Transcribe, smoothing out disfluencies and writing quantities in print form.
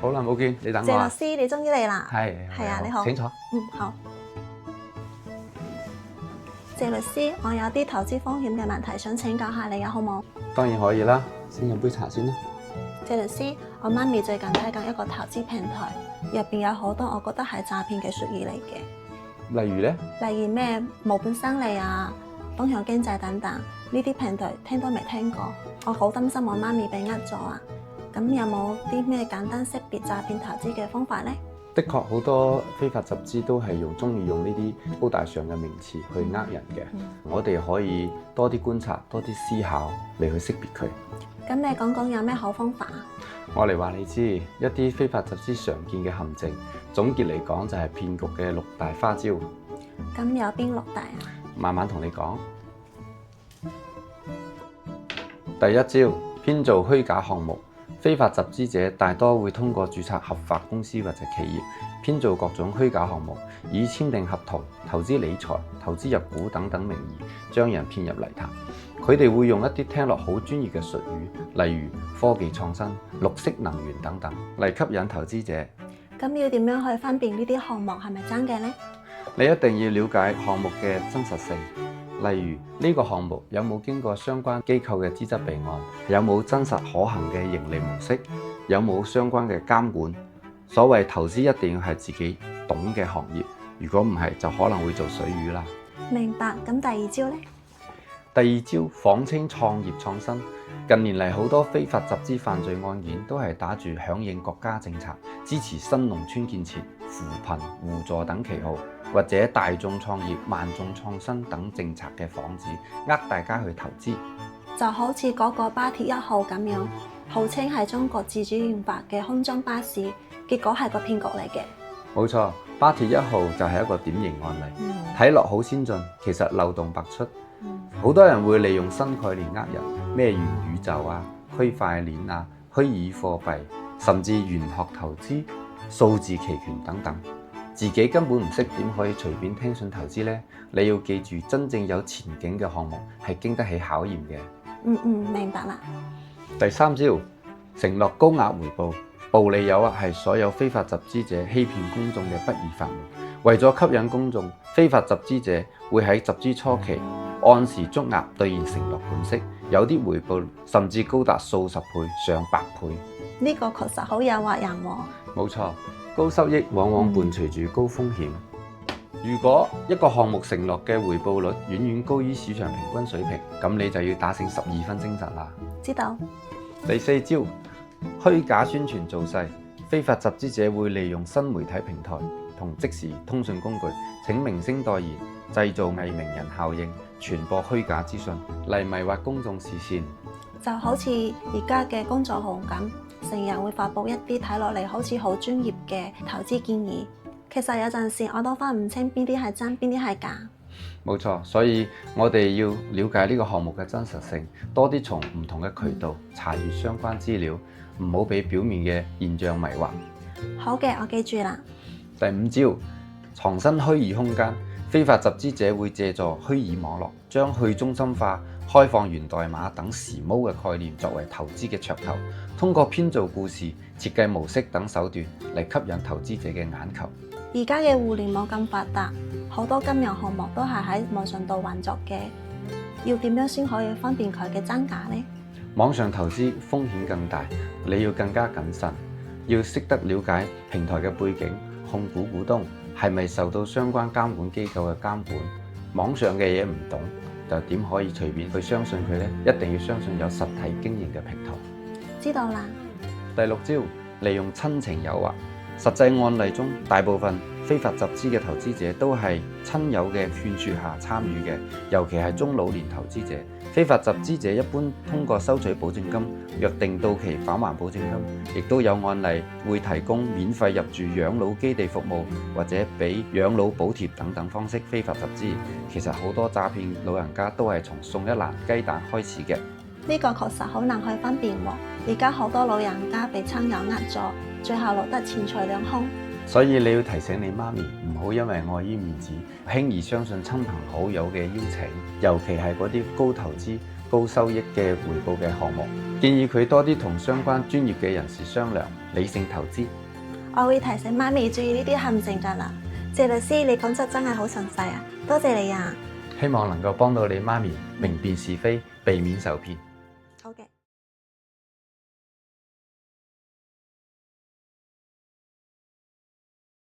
好耐冇見，你等我謝律啊。師，你終於嚟啦。係係啊，你好。請坐。好。謝律師，我有啲投資風險嘅問題想請教下你啊，好冇？當然可以啦，先飲杯茶先啦。謝律師，我媽咪最近睇緊一個投資平台，入邊有好多我覺得係詐騙嘅術語嚟嘅，例如咧，例如咩無本生利啊、分享經濟等等，呢啲平台聽都未聽過，我好擔心我媽咪被呃咗啊！咁有冇啲咩簡單識別詐騙投資嘅方法呢？的確好多非法集資都係中意用呢啲高大上嘅名詞去呃人嘅。我哋可以多啲觀察、多啲思考嚟去識別佢。咁你講講有咩好方法啊？我嚟話你知一啲非法集資常見嘅陷阱，總結嚟講就係騙局嘅六大花招。咁有邊六大啊？慢慢同你講。第一招，編造虛假項目。非法集資者大多會通過註冊合法公司或者企業，編造各種虛假項目，以簽訂合同、投資理財、投資入股等等名義，將人騙入泥潭。佢哋會用一啲聽落好專業嘅術語，例如科技創新、綠色能源等等，嚟吸引投資者。咁要點樣去分辨呢啲項目係咪真嘅呢？你一定要了解項目嘅真實性。例如呢個項目有冇經過相關機構嘅資質備案，有冇真實可行嘅盈利模式，有冇相關嘅監管。所謂投資一定要係自己懂嘅行業，如果唔係就可能會做水魚啦。明白。咁第二招呢？第二招，謊稱創業創新。近年嚟好多非法集資犯罪案件都係打住響應國家政策、支持新農村建設、扶貧互助等旗號，或者大眾創業、萬眾創新等政策嘅幌子，呃大家去投資。就好似嗰個巴鐵1號咁樣，號稱係中國自主研發嘅空中巴士，結果係個騙局嚟嘅。冇錯，巴鐵1號就係一個典型案例。睇落好先進，其實漏洞百出。好多人會利用新概念呃人，咩元宇宙啊、區塊鏈啊、虛擬貨幣，甚至玄學投資、數字期權等等。自己根本唔識點可以隨便聽信投資呢？你要記住，真正有前景嘅項目係經得起考驗嘅。明白啦。第三招，承諾高額回報。暴利誘惑係所有非法集資者欺騙公眾嘅不二法門。為咗吸引公眾，非法集資者會喺集資初期按時足額兌現承諾款式，有啲回報甚至高達數十倍、上百倍。呢個確實好誘惑人喎。冇錯，高收益往往伴隨住高風險。如果一個項目承諾嘅回報率遠遠高於市場平均水平，咁你就要打醒12分精神啦。知道。第四招，虛假宣傳造勢。非法集資者會利用新媒體平台同即時通訊工具，請明星代言，製造偽名人效應，傳播虛假資訊嚟迷惑公眾視線。就好似而家嘅公眾號咁，成日會發佈一啲睇落嚟好似好專業嘅投資建議，其實有陣時我都分唔清邊啲係真，邊啲係假。冇錯，所以我哋要了解呢個項目嘅真實性，多啲從唔同嘅渠道查閱相關資料，唔好俾表面嘅現象迷惑。好嘅，我記住啦。第五招，藏身虛擬空間。非法集資者會借助虛擬網絡，將去中心化、開放源代碼等時髦嘅概念作為投資嘅噱頭，通過編造故事、設計模式等手段嚟吸引投資者嘅眼球。而家嘅互聯網咁發達，好多金融項目都係喺網上度運作嘅，要點樣先可以分辨佢嘅真假呢？網上投資風險更大，你要更加謹慎，要識得了解平台嘅背景、控股股東係咪受到相關監管機構嘅監管。網上嘅嘢唔懂，就點可以隨便去相信佢呢？一定要相信有實體經營嘅平台。知道啦。第六招，利用親情誘惑。實際案例中，大部分非法集資嘅投資者都係親友嘅勸說下參與嘅，尤其係中老年投資者。非法集資者一般通過收取保證金、約定到期返還保證金，亦都有案例會提供免費入住養老基地服務，或者俾養老補貼等等方式非法集資。其實好多詐騙老人家都係從送一籃雞蛋開始嘅。呢個確實好難去分辨喎。而家好多老人家被親友呃咗，最後落得錢財兩空。所以你要提醒你媽咪唔好因為礙於面子，輕易相信親朋好友嘅邀請，尤其係嗰啲高投資、高收益嘅回報嘅項目。建議佢多啲同相關專業嘅人士商量，理性投資。我會提醒媽咪注意呢啲陷阱㗎啦。謝律師，你講得真係好詳細啊，多謝你啊！希望能夠幫到你媽咪明辨是非，避免受騙。